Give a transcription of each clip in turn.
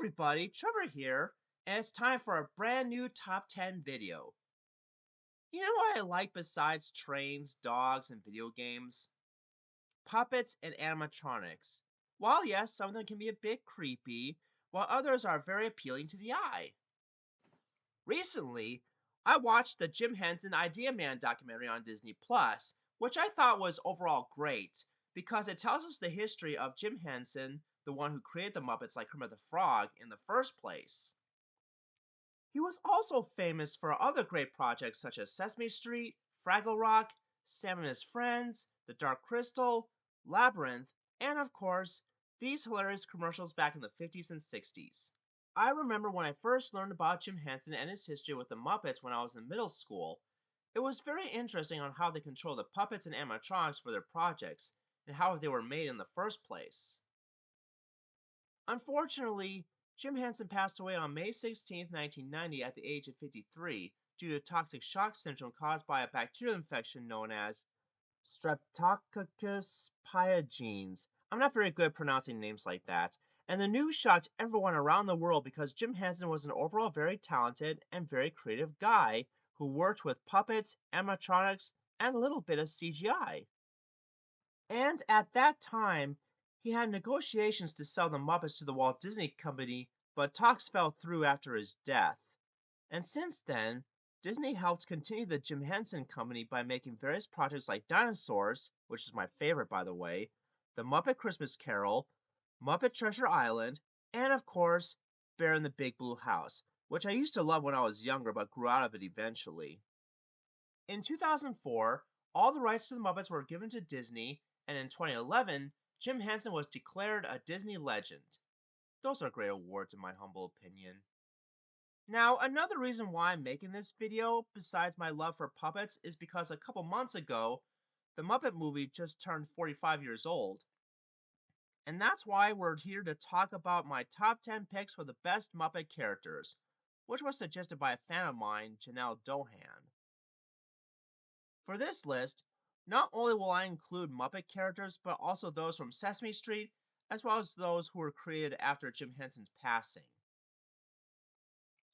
everybody, Trevor here, and it's time for a brand new top 10 video. You know what I like besides trains, dogs, and video games? Puppets and animatronics. While yes, some of them can be a bit creepy, while others are very appealing to the eye. Recently, I watched the Jim Henson Idea Man documentary on Disney Plus, which I thought was overall great because it tells us the history of Jim Henson, the one who created the Muppets like Kermit the Frog in the first place. He was also famous for other great projects such as Sesame Street, Fraggle Rock, Sam and His Friends, The Dark Crystal, Labyrinth, and of course, these hilarious commercials back in the 50s and 60s. I remember when I first learned about Jim Henson and his history with the Muppets when I was in middle school. It was very interesting on how they control the puppets and animatronics for their projects, and how they were made in the first place. Unfortunately, Jim Henson passed away on May 16, 1990 at the age of 53 due to toxic shock syndrome caused by a bacterial infection known as Streptococcus pyogenes. I'm not very good at pronouncing names like that. And the news shocked everyone around the world because Jim Henson was an overall very talented and very creative guy who worked with puppets, animatronics, and a little bit of CGI. And at that time, he had negotiations to sell the Muppets to the Walt Disney Company, but talks fell through after his death. And since then, Disney helped continue the Jim Henson Company by making various projects like Dinosaurs, which is my favorite by the way, The Muppet Christmas Carol, Muppet Treasure Island, and of course, Bear in the Big Blue House, which I used to love when I was younger but grew out of it eventually. In 2004, all the rights to the Muppets were given to Disney, and in 2011, Jim Henson was declared a Disney legend. Those are great awards in my humble opinion. Now, another reason why I'm making this video, besides my love for puppets, is because a couple months ago, the Muppet Movie just turned 45 years old. And that's why we're here to talk about my top 10 picks for the best Muppet characters, which was suggested by a fan of mine, Jennelle Dohan. For this list, not only will I include Muppet characters, but also those from Sesame Street, as well as those who were created after Jim Henson's passing.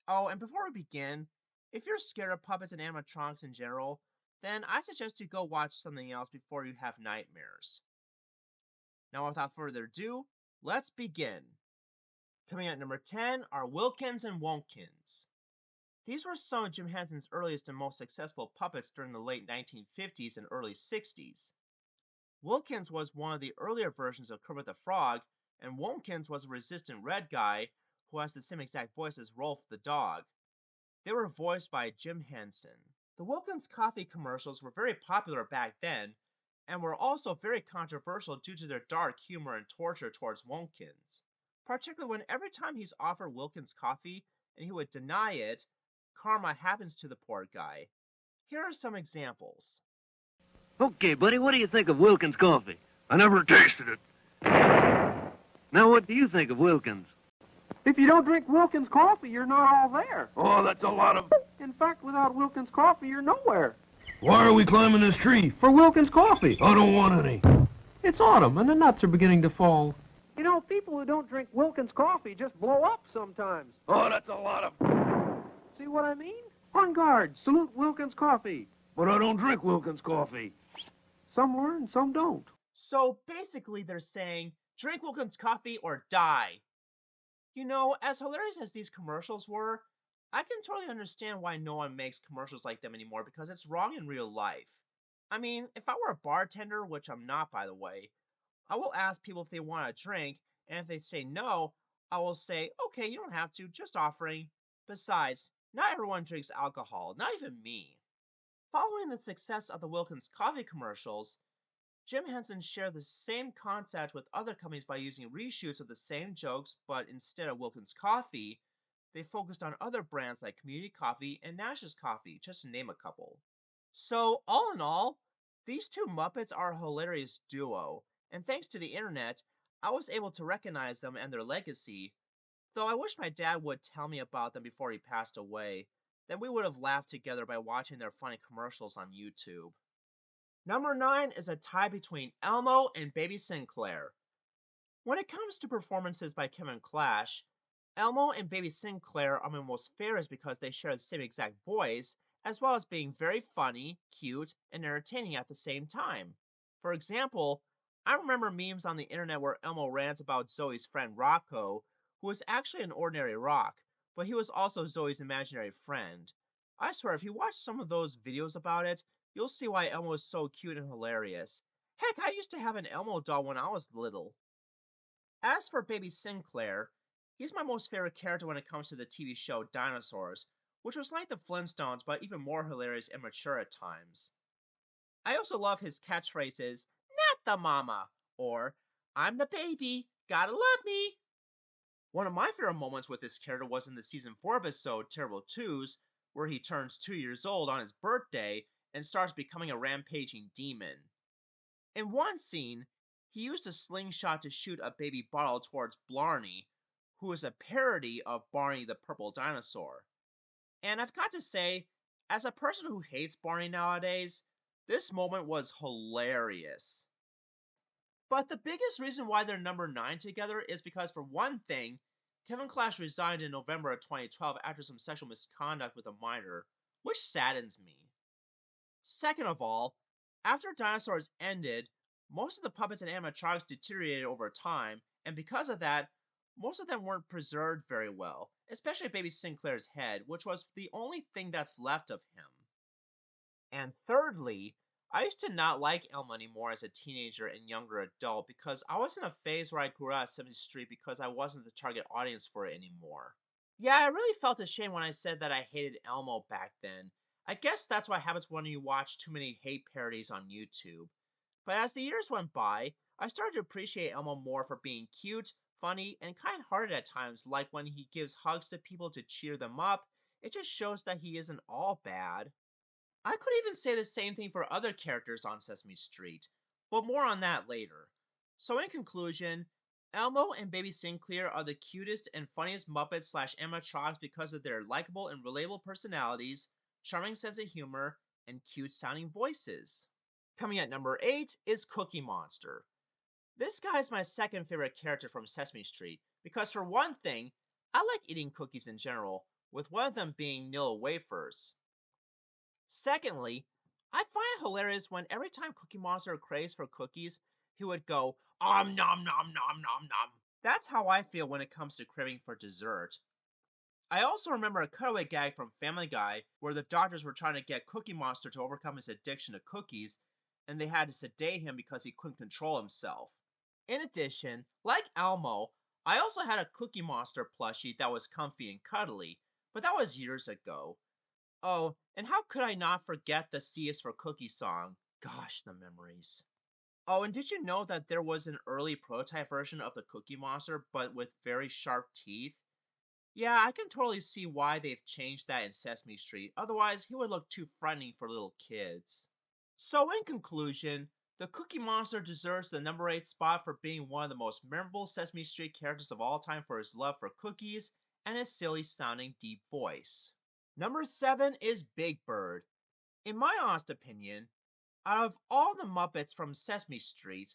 Oh, and before we begin, if you're scared of puppets and animatronics in general, then I suggest you go watch something else before you have nightmares. Now, without further ado, let's begin. Coming at number 10 are Wilkins and Winks. These were some of Jim Henson's earliest and most successful puppets during the late 1950s and early 60s. Wilkins was one of the earlier versions of Kermit the Frog, and Winks was a resistant red guy who has the same exact voice as Rolf the dog. They were voiced by Jim Henson. The Wilkins coffee commercials were very popular back then, and were also very controversial due to their dark humor and torture towards Wilkins. Particularly when every time he's offered Wilkins coffee and he would deny it, karma happens to the poor guy. Here are some examples. Okay, buddy, what do you think of Wilkins coffee? I never tasted it. Now, what do you think of Wilkins? If you don't drink Wilkins coffee, you're not all there. Oh, that's a lot of... In fact, without Wilkins coffee, you're nowhere. Why are we climbing this tree? For Wilkins coffee. I don't want any. It's autumn, and the nuts are beginning to fall. You know, people who don't drink Wilkins coffee just blow up sometimes. Oh, that's a lot of... See what I mean? On guard. Salute Wilkins coffee. But I don't drink Wilkins coffee. Some learn, some don't. So basically they're saying, drink Wilkins coffee or die. You know, as hilarious as these commercials were, I can totally understand why no one makes commercials like them anymore because it's wrong in real life. I mean, if I were a bartender, which I'm not by the way, I will ask people if they want a drink, and if they say no, I will say, okay, you don't have to, just offering. Besides, not everyone drinks alcohol, not even me. Following the success of the Wilkins coffee commercials, Jim Henson shared the same concept with other companies by using reshoots of the same jokes, but instead of Wilkins coffee, they focused on other brands like Community Coffee and Nash's Coffee, just to name a couple. So, all in all, these two Muppets are a hilarious duo, and thanks to the internet, I was able to recognize them and their legacy, though I wish my dad would tell me about them before he passed away. Then we would have laughed together by watching their funny commercials on YouTube. Number 9 is a tie between Elmo and Baby Sinclair. When it comes to performances by Kevin Clash, Elmo and Baby Sinclair are my most favorites because they share the same exact voice, as well as being very funny, cute, and entertaining at the same time. For example, I remember memes on the internet where Elmo rants about Zoe's friend Rocco, who was actually an ordinary rock, but he was also Zoe's imaginary friend. I swear, if you watch some of those videos about it, you'll see why Elmo is so cute and hilarious. Heck, I used to have an Elmo doll when I was little. As for Baby Sinclair, he's my most favorite character when it comes to the TV show Dinosaurs, which was like the Flintstones but even more hilarious and mature at times. I also love his catchphrases, not the mama, or I'm the baby, gotta love me. One of my favorite moments with this character was in the season 4 episode Terrible Twos, where he turns 2 years old on his birthday and starts becoming a rampaging demon. In one scene, he used a slingshot to shoot a baby bottle towards Blarney, who is a parody of Barney the Purple Dinosaur. And I've got to say, as a person who hates Barney nowadays, this moment was hilarious. But the biggest reason why they're number 9 together is because, for one thing, Kevin Clash resigned in November of 2012 after some sexual misconduct with a minor, which saddens me. Second of all, after Dinosaurs ended, most of the puppets and animatronics deteriorated over time, and because of that, most of them weren't preserved very well, especially Baby Sinclair's head, which was the only thing that's left of him. And thirdly, I used to not like Elmo anymore as a teenager and younger adult because I was in a phase where I grew out of Sesame Street because I wasn't the target audience for it anymore. Yeah, I really felt ashamed when I said that I hated Elmo back then. I guess that's what happens when you watch too many hate parodies on YouTube. But as the years went by, I started to appreciate Elmo more for being cute, funny, and kind hearted at times, like when he gives hugs to people to cheer them up. It just shows that he isn't all bad. I could even say the same thing for other characters on Sesame Street, but more on that later. So, in conclusion, Elmo and Baby Sinclair are the cutest and funniest Muppets slash animatronics because of their likable and relatable personalities, charming sense of humor, and cute sounding voices. Coming at number 8 is Cookie Monster. This guy is my second favorite character from Sesame Street because, for one thing, I like eating cookies in general, with one of them being Nilla wafers. Secondly, I find it hilarious when every time Cookie Monster craves for cookies, he would go, nom nom nom nom nom. That's how I feel when it comes to craving for dessert. I also remember a cutaway gag from Family Guy where the doctors were trying to get Cookie Monster to overcome his addiction to cookies, and they had to sedate him because he couldn't control himself. In addition, like Elmo, I also had a Cookie Monster plushie that was comfy and cuddly, but that was years ago. Oh, and how could I not forget the C is for Cookie song? Gosh, the memories. Oh, and did you know that there was an early prototype version of the Cookie Monster, but with very sharp teeth? Yeah, I can totally see why they've changed that in Sesame Street, otherwise, he would look too frightening for little kids. So, in conclusion, the Cookie Monster deserves the number 8 spot for being one of the most memorable Sesame Street characters of all time for his love for cookies and his silly sounding deep voice. Number 7 is Big Bird. In my honest opinion, out of all the Muppets from Sesame Street,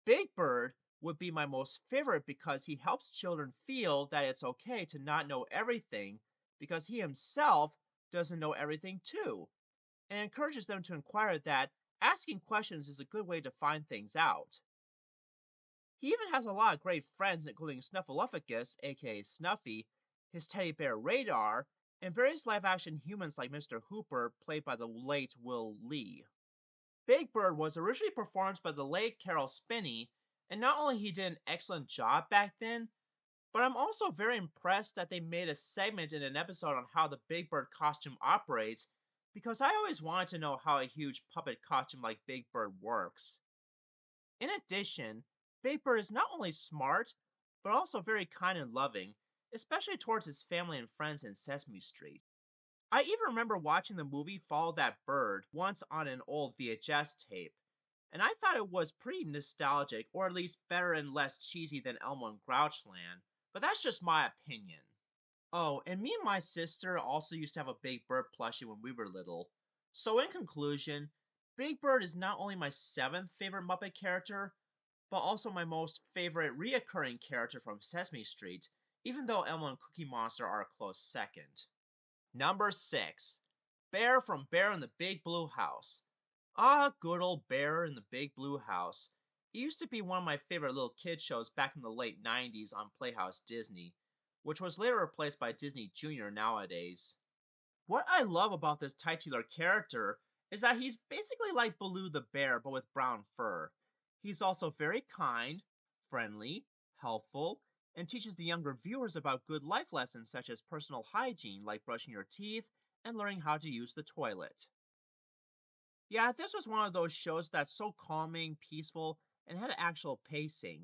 Big Bird would be my most favorite because he helps children feel that it's okay to not know everything because he himself doesn't know everything too, and encourages them to inquire that asking questions is a good way to find things out. He even has a lot of great friends, including Snuffleupagus, aka Snuffy, his teddy bear Radar, and various live action humans like Mr. Hooper, played by the late Will Lee. Big Bird was originally performed by the late Carol Spinney, and not only he did an excellent job back then, but I'm also very impressed that they made a segment in an episode on how the Big Bird costume operates, because I always wanted to know how a huge puppet costume like Big Bird works. In addition, Big Bird is not only smart, but also very kind and loving, especially towards his family and friends in Sesame Street. I even remember watching the movie Follow That Bird once on an old VHS tape, and I thought it was pretty nostalgic, or at least better and less cheesy than Elmo and Grouchland, but that's just my opinion. Oh, and me and my sister also used to have a Big Bird plushie when we were little. So in conclusion, Big Bird is not only my 7th favorite Muppet character, but also my most favorite reoccurring character from Sesame Street, even though Elmo and Cookie Monster are a close second. Number 6. Bear from Bear in the Big Blue House. Ah, good old Bear in the Big Blue House. It used to be one of my favorite little kid shows back in the late 90s on Playhouse Disney, which was later replaced by Disney Junior nowadays. What I love about this titular character is that he's basically like Baloo the bear but with brown fur. He's also very kind, friendly, helpful, and teaches the younger viewers about good life lessons such as personal hygiene like brushing your teeth and learning how to use the toilet. Yeah, this was one of those shows that's so calming, peaceful, and had actual pacing.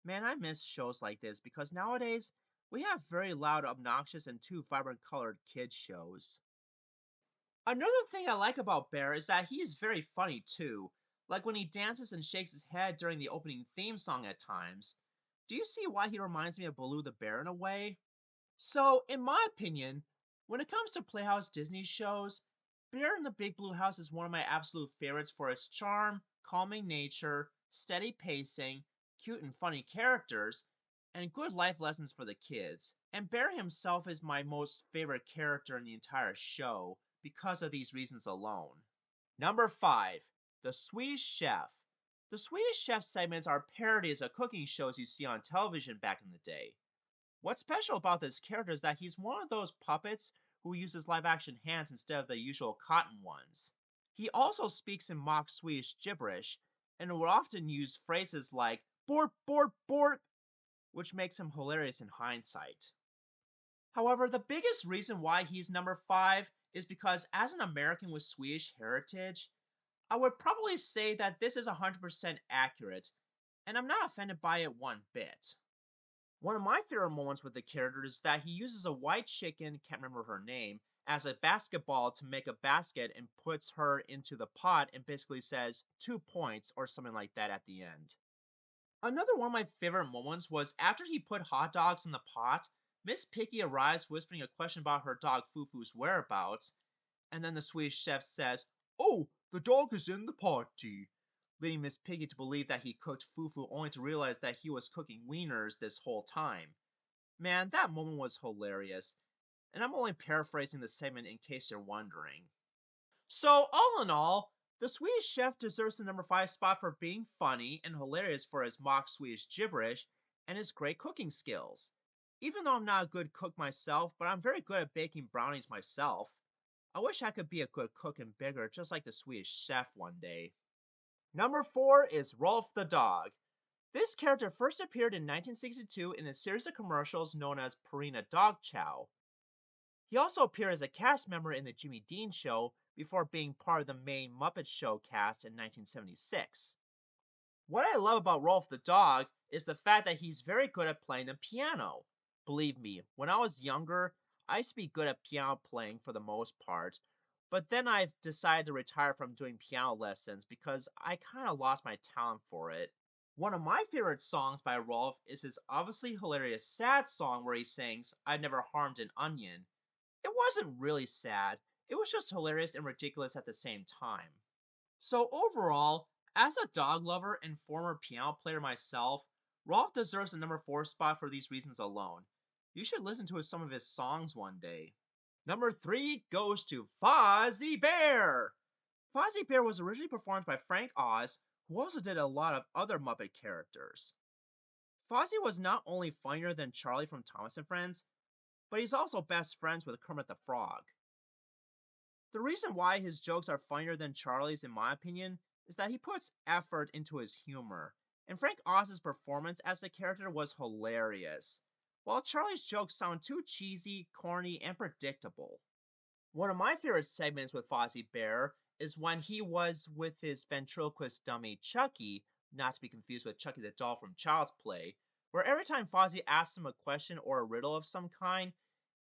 Man, I miss shows like this because nowadays we have very loud, obnoxious, and too vibrant colored kids shows. Another thing I like about Bear is that he is very funny too, like when he dances and shakes his head during the opening theme song at times. Do you see why he reminds me of Baloo the Bear in a way? So, in my opinion, when it comes to Playhouse Disney shows, Bear in the Big Blue House is one of my absolute favorites for its charm, calming nature, steady pacing, cute and funny characters, and good life lessons for the kids. And Bear himself is my most favorite character in the entire show because of these reasons alone. Number 5. The Swedish Chef. The Swedish Chef segments are parodies of cooking shows you see on television back in the day. What's special about this character is that he's one of those puppets who uses live action hands instead of the usual cotton ones. He also speaks in mock Swedish gibberish and will often use phrases like borp, borp, borp, which makes him hilarious in hindsight. However, the biggest reason why he's number 5 is because as an American with Swedish heritage, I would probably say that this is 100% accurate, and I'm not offended by it one bit. One of my favorite moments with the character is that he uses a white chicken, can't remember her name, as a basketball to make a basket and puts her into the pot and basically says 2 points or something like that at the end. Another one of my favorite moments was after he put hot dogs in the pot, Miss Piggy arrives whispering a question about her dog Fufu's whereabouts, and then the Swedish chef says, "Oh, the dog is in the party," leading Miss Piggy to believe that he cooked Fufu only to realize that he was cooking wieners this whole time. Man, that moment was hilarious, and I'm only paraphrasing the segment in case you're wondering. So, all in all, the Swedish chef deserves the number 5 spot for being funny and hilarious for his mock Swedish gibberish and his great cooking skills. Even though I'm not a good cook myself, but I'm very good at baking brownies myself. I wish I could be a good cook and bigger just like the Swedish chef one day. Number 4 is Rolf the dog. This character first appeared in 1962 in a series of commercials known as Purina Dog Chow. He also appeared as a cast member in The Jimmy Dean Show before being part of the main Muppet Show cast in 1976. What I love about Rolf the dog is the fact that he's very good at playing the piano. Believe me, when I was younger, I used to be good at piano playing for the most part, but then I've decided to retire from doing piano lessons because I kind of lost my talent for it. One of my favorite songs by Rolf is his obviously hilarious sad song where he sings, "I've never harmed an onion." It wasn't really sad, it was just hilarious and ridiculous at the same time. So overall, as a dog lover and former piano player myself, Rolf deserves the number 4 spot for these reasons alone. You should listen to some of his songs one day. Number 3 goes to Fozzie Bear! Fozzie Bear was originally performed by Frank Oz, who also did a lot of other Muppet characters. Fozzie was not only funnier than Charlie from Thomas and Friends, but he's also best friends with Kermit the Frog. The reason why his jokes are funnier than Charlie's, in my opinion, is that he puts effort into his humor, and Frank Oz's performance as the character was hilarious, while Charlie's jokes sound too cheesy, corny, and predictable. One of my favorite segments with Fozzie Bear is when he was with his ventriloquist dummy Chucky, not to be confused with Chucky the doll from Child's Play, where every time Fozzie asks him a question or a riddle of some kind,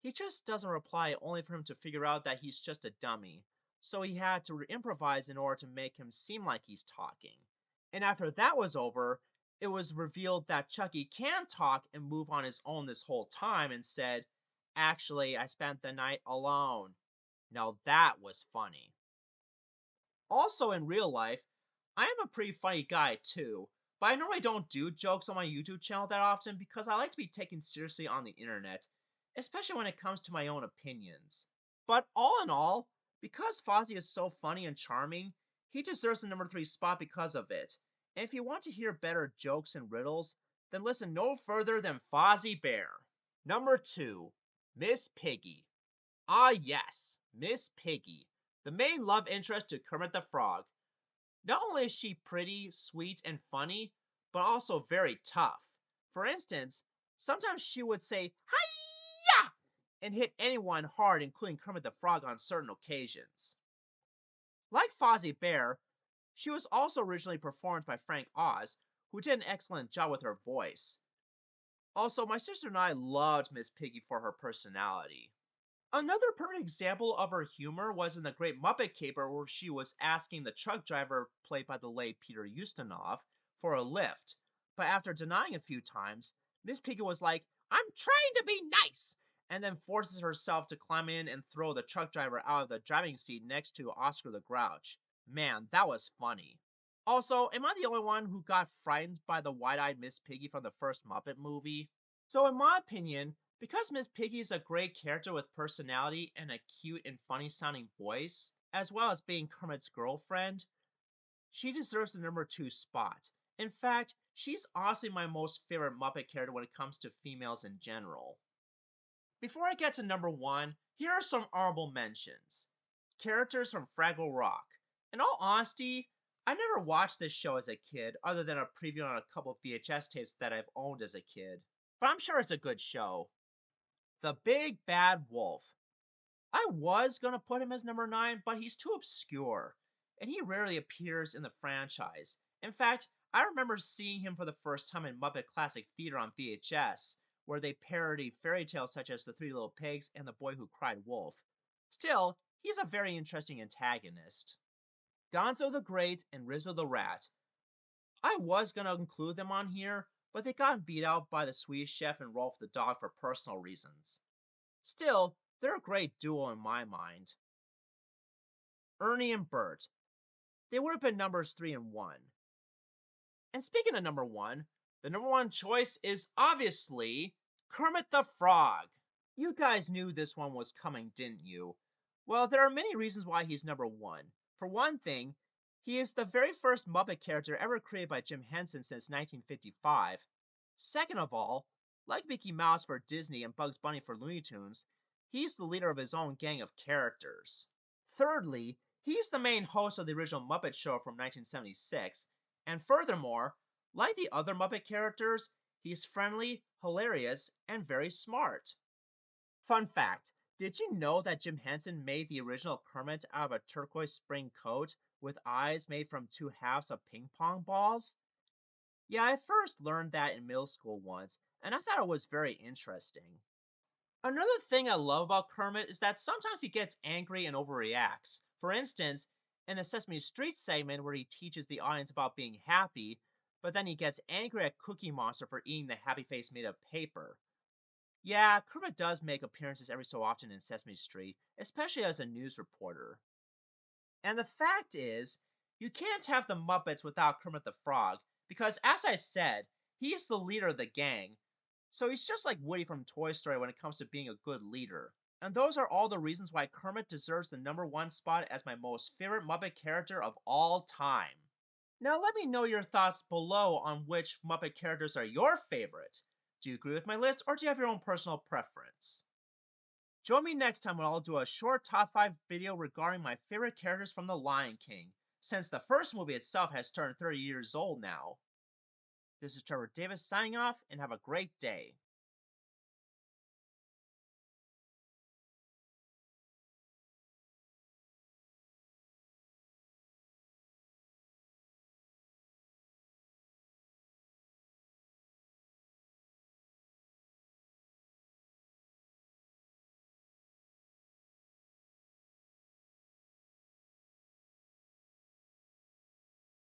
he just doesn't reply only for him to figure out that he's just a dummy, so he had to improvise in order to make him seem like he's talking. And after that was over, it was revealed that Chucky can talk and move on his own this whole time and said, "Actually, I spent the night alone." Now that was funny. Also in real life, I am a pretty funny guy too, but I normally don't do jokes on my YouTube channel that often because I like to be taken seriously on the internet, especially when it comes to my own opinions. But all in all, because Fozzie is so funny and charming, he deserves the number 3 spot because of it. And if you want to hear better jokes and riddles, then listen no further than Fozzie Bear. Number 2, Miss Piggy. Ah yes, Miss Piggy, the main love interest to Kermit the Frog. Not only is she pretty, sweet, and funny, but also very tough. For instance, sometimes she would say, "Hi-ya!" and hit anyone hard, including Kermit the Frog on certain occasions. Like Fozzie Bear, she was also originally performed by Frank Oz, who did an excellent job with her voice. Also, my sister and I loved Miss Piggy for her personality. Another perfect example of her humor was in The Great Muppet Caper, where she was asking the truck driver, played by the late Peter Ustinov, for a lift. But after denying a few times, Miss Piggy was like, "I'm trying to be nice!" and then forces herself to climb in and throw the truck driver out of the driving seat next to Oscar the Grouch. Man, that was funny. Also, am I the only one who got frightened by the wide-eyed Miss Piggy from the first Muppet movie? So in my opinion, because Miss Piggy is a great character with personality and a cute and funny sounding voice, as well as being Kermit's girlfriend, she deserves the number 2 spot. In fact, she's honestly my most favorite Muppet character when it comes to females in general. Before I get to number 1, here are some honorable mentions. Characters from Fraggle Rock. In all honesty, I never watched this show as a kid, other than a preview on a couple VHS tapes that I've owned as a kid. But I'm sure it's a good show. The Big Bad Wolf. I was gonna put him as number 9, but he's too obscure, and he rarely appears in the franchise. In fact, I remember seeing him for the first time in Muppet Classic Theater on VHS, where they parody fairy tales such as The Three Little Pigs and The Boy Who Cried Wolf. Still, he's a very interesting antagonist. Gonzo the Great and Rizzo the Rat. I was gonna include them on here, but they got beat out by the Swedish Chef and Rolf the Dog for personal reasons. Still, they're a great duo in my mind. Ernie and Bert. They would have been numbers 3 and 1. And speaking of number 1, the number 1 choice is obviously Kermit the Frog. You guys knew this one was coming, didn't you? Well, there are many reasons why he's number 1. For one thing, he is the very first Muppet character ever created by Jim Henson since 1955. Second of all, like Mickey Mouse for Disney and Bugs Bunny for Looney Tunes, he's the leader of his own gang of characters. Thirdly, he's the main host of the original Muppet Show from 1976, and furthermore, like the other Muppet characters, he's friendly, hilarious, and very smart. Fun fact, did you know that Jim Henson made the original Kermit out of a turquoise spring coat with eyes made from 2 halves of ping pong balls? Yeah, I first learned that in middle school once, and I thought it was very interesting. Another thing I love about Kermit is that sometimes he gets angry and overreacts. For instance, in a Sesame Street segment where he teaches the audience about being happy, but then he gets angry at Cookie Monster for eating the happy face made of paper. Yeah, Kermit does make appearances every so often in Sesame Street, especially as a news reporter. And the fact is, you can't have the Muppets without Kermit the Frog, because as I said, he's the leader of the gang, so he's just like Woody from Toy Story when it comes to being a good leader. And those are all the reasons why Kermit deserves the number 1 spot as my most favorite Muppet character of all time. Now let me know your thoughts below on which Muppet characters are your favorite. Do you agree with my list, or do you have your own personal preference? Join me next time when I'll do a short top 5 video regarding my favorite characters from The Lion King, since the first movie itself has turned 30 years old now. This is Trevor Davis signing off, and have a great day.